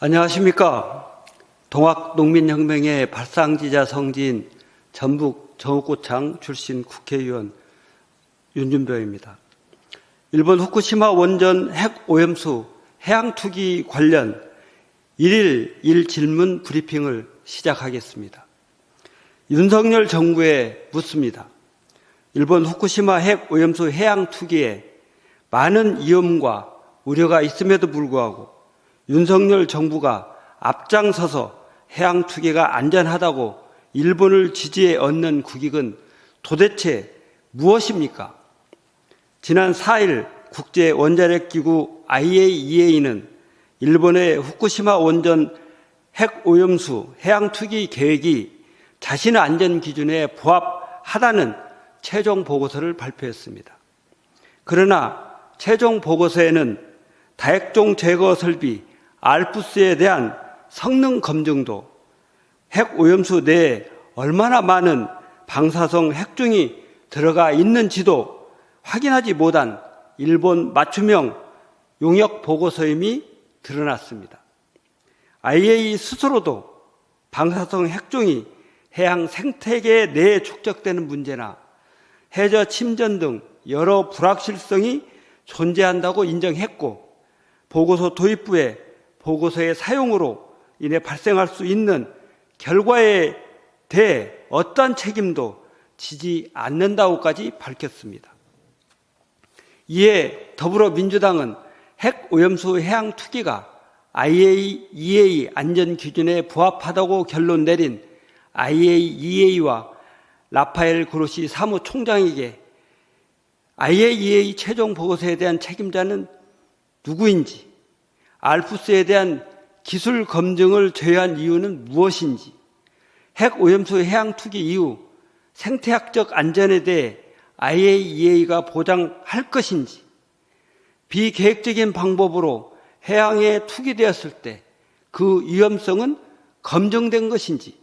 안녕하십니까. 동학농민혁명의 발상지자 성지인 전북 정읍구청 출신 국회의원 윤준표입니다. 일본 후쿠시마 원전 핵오염수 해양투기 관련 1일 1질문 브리핑을 시작하겠습니다. 윤석열 정부에 묻습니다. 일본 후쿠시마 핵오염수 해양투기에 많은 위험과 우려가 있음에도 불구하고 윤석열 정부가 앞장서서 해양투기가 안전하다고 일본을 지지해 얻는 국익은 도대체 무엇입니까? 지난 4일 국제원자력기구 IAEA는 일본의 후쿠시마 원전 핵오염수 해양투기 계획이 자신의 안전기준에 부합하다는 최종 보고서를 발표했습니다. 그러나 최종 보고서에는 다핵종 제거 설비 알프스에 대한 성능 검증도 핵오염수 내에 얼마나 많은 방사성 핵종이 들어가 있는지도 확인하지 못한 일본 맞춤형 용역 보고서임이 드러났습니다. IAEA 스스로도 방사성 핵종이 해양 생태계 내에 축적되는 문제나 해저 침전 등 여러 불확실성이 존재한다고 인정했고, 보고서 도입부에 보고서의 사용으로 인해 발생할 수 있는 결과에 대해 어떠한 책임도 지지 않는다고까지 밝혔습니다. 이에 더불어민주당은 핵오염수 해양투기가 IAEA 안전기준에 부합하다고 결론 내린 IAEA와 라파엘 그로시 사무총장에게 IAEA 최종 보고서에 대한 책임자는 누구인지, 알프스에 대한 기술 검증을 제외한 이유는 무엇인지, 핵오염수 해양투기 이후 생태학적 안전에 대해 IAEA가 보장할 것인지, 비계획적인 방법으로 해양에 투기되었을 때 그 위험성은 검증된 것인지,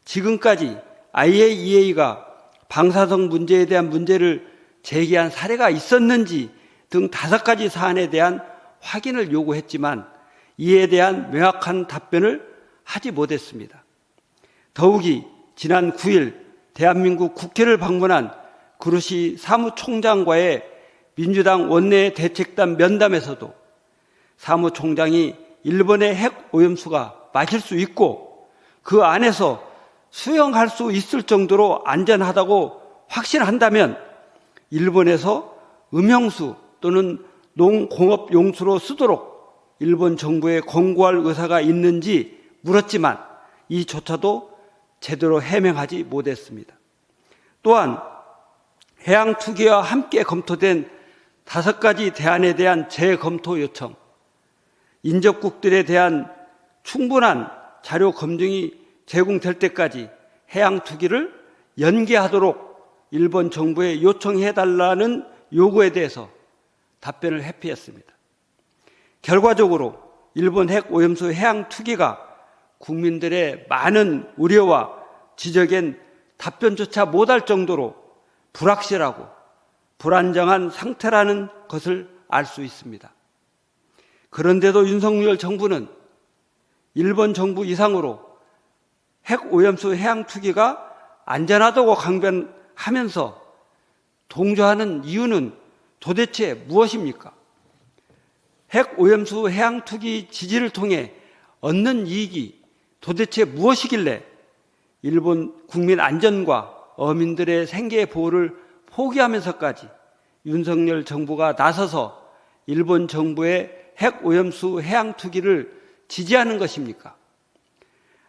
지금까지 IAEA가 방사성 문제에 대한 문제를 제기한 사례가 있었는지 등 5가지 사안에 대한 확인을 요구했지만 이에 대한 명확한 답변을 하지 못했습니다. 더욱이 지난 9일 대한민국 국회를 방문한 그로시 사무총장과의 민주당 원내 대책단 면담에서도 사무총장이 일본의 핵오염수가 마실 수 있고 그 안에서 수영할 수 있을 정도로 안전하다고 확신한다면 일본에서 음용수 또는 농공업용수로 쓰도록 일본 정부에 권고할 의사가 있는지 물었지만 이조차도 제대로 해명하지 못했습니다. 또한 해양투기와 함께 검토된 5가지 대안에 대한 재검토 요청, 인접국들에 대한 충분한 자료 검증이 제공될 때까지 해양투기를 연기하도록 일본 정부에 요청해달라는 요구에 대해서 답변을 회피했습니다. 결과적으로 일본 핵오염수 해양투기가 국민들의 많은 우려와 지적엔 답변조차 못할 정도로 불확실하고 불안정한 상태라는 것을 알 수 있습니다. 그런데도 윤석열 정부는 일본 정부 이상으로 핵오염수 해양투기가 안전하다고 강변하면서 동조하는 이유는 도대체 무엇입니까? 핵오염수 해양투기 지지를 통해 얻는 이익이 도대체 무엇이길래 일본 국민 안전과 어민들의 생계 보호를 포기하면서까지 윤석열 정부가 나서서 일본 정부의 핵오염수 해양투기를 지지하는 것입니까?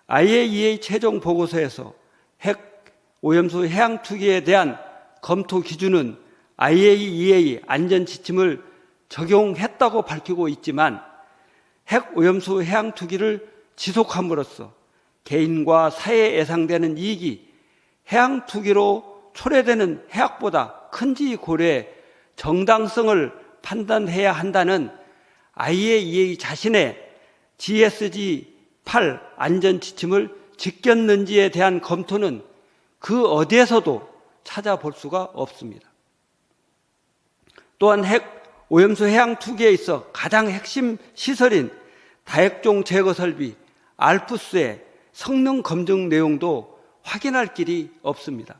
IAEA 최종 보고서에서 핵오염수 해양투기에 대한 검토 기준은 IAEA 안전지침을 적용했다고 밝히고 있지만 핵오염수 해양투기를 지속함으로써 개인과 사회에 예상되는 이익이 해양투기로 초래되는 해악보다 큰지 고려해 정당성을 판단해야 한다는 IAEA 자신의 GSG-8 안전지침을 지켰는지에 대한 검토는 그 어디에서도 찾아볼 수가 없습니다. 또한 핵 오염수 해양 투기에 있어 가장 핵심 시설인 다핵종 제거 설비 알프스의 성능 검증 내용도 확인할 길이 없습니다.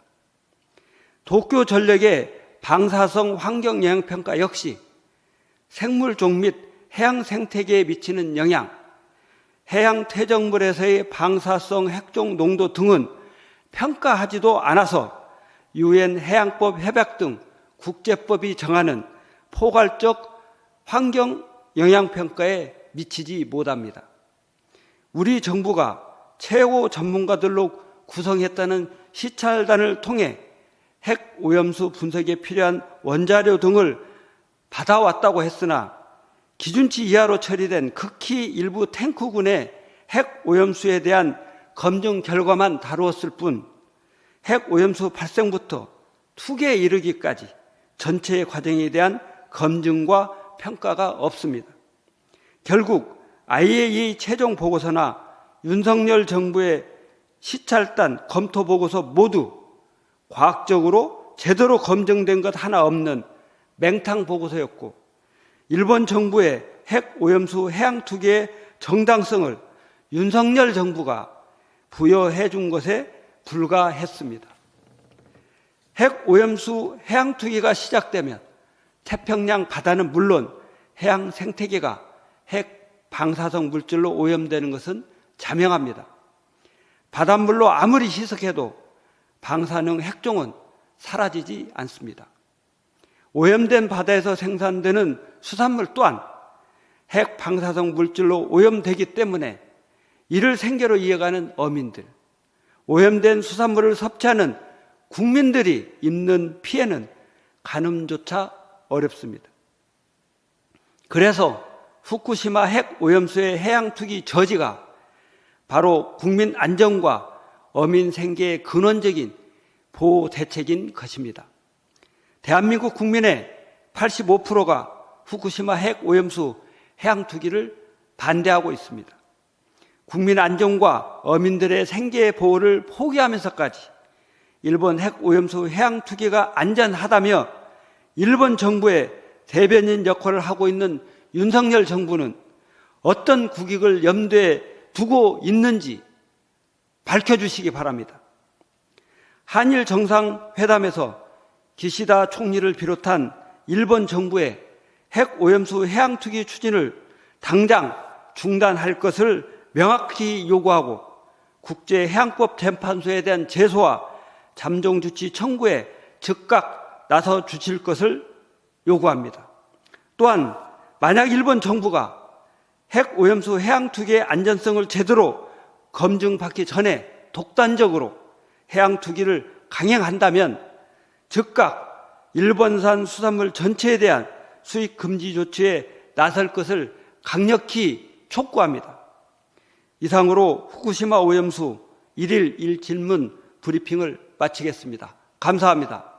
도쿄전력의 방사성 환경영향평가 역시 생물종 및 해양 생태계에 미치는 영향, 해양 퇴적물에서의 방사성 핵종 농도 등은 평가하지도 않아서 UN 해양법 협약 등 국제법이 정하는 포괄적 환경 영향평가에 미치지 못합니다. 우리 정부가 최고 전문가들로 구성했다는 시찰단을 통해 핵 오염수 분석에 필요한 원자료 등을 받아왔다고 했으나 기준치 이하로 처리된 극히 일부 탱크군의 핵 오염수에 대한 검증 결과만 다루었을 뿐 핵 오염수 발생부터 투기에 이르기까지 전체의 과정에 대한 검증과 평가가 없습니다. 결국 IAEA 최종 보고서나 윤석열 정부의 시찰단 검토 보고서 모두 과학적으로 제대로 검증된 것 하나 없는 맹탕 보고서였고 일본 정부의 핵 오염수 해양 투기의 정당성을 윤석열 정부가 부여해 준 것에 불과했습니다. 핵 오염수 해양 투기가 시작되면 태평양 바다는 물론 해양 생태계가 핵 방사성 물질로 오염되는 것은 자명합니다. 바닷물로 아무리 희석해도 방사능 핵종은 사라지지 않습니다. 오염된 바다에서 생산되는 수산물 또한 핵 방사성 물질로 오염되기 때문에 이를 생계로 이어가는 어민들, 오염된 수산물을 섭취하는 국민들이 입는 피해는 가늠조차 어렵습니다. 그래서 후쿠시마 핵 오염수의 해양 투기 저지가 바로 국민 안전과 어민 생계의 근원적인 보호 대책인 것입니다. 대한민국 국민의 85%가 후쿠시마 핵 오염수 해양 투기를 반대하고 있습니다. 국민 안전과 어민들의 생계 보호를 포기하면서까지 일본 핵 오염수 해양 투기가 안전하다며 일본 정부의 대변인 역할을 하고 있는 윤석열 정부는 어떤 국익을 염두에 두고 있는지 밝혀주시기 바랍니다. 한일 정상회담에서 기시다 총리를 비롯한 일본 정부의 핵 오염수 해양 투기 추진을 당장 중단할 것을 명확히 요구하고 국제해양법 재판소에 대한 제소와 잠정조치 청구에 즉각 나서 주실 것을 요구합니다. 또한 만약 일본 정부가 핵 오염수 해양 투기의 안전성을 제대로 검증받기 전에 독단적으로 해양 투기를 강행한다면 즉각 일본산 수산물 전체에 대한 수입 금지 조치에 나설 것을 강력히 촉구합니다. 이상으로 후쿠시마 오염수 1일 1질문 브리핑을 마치겠습니다. 감사합니다.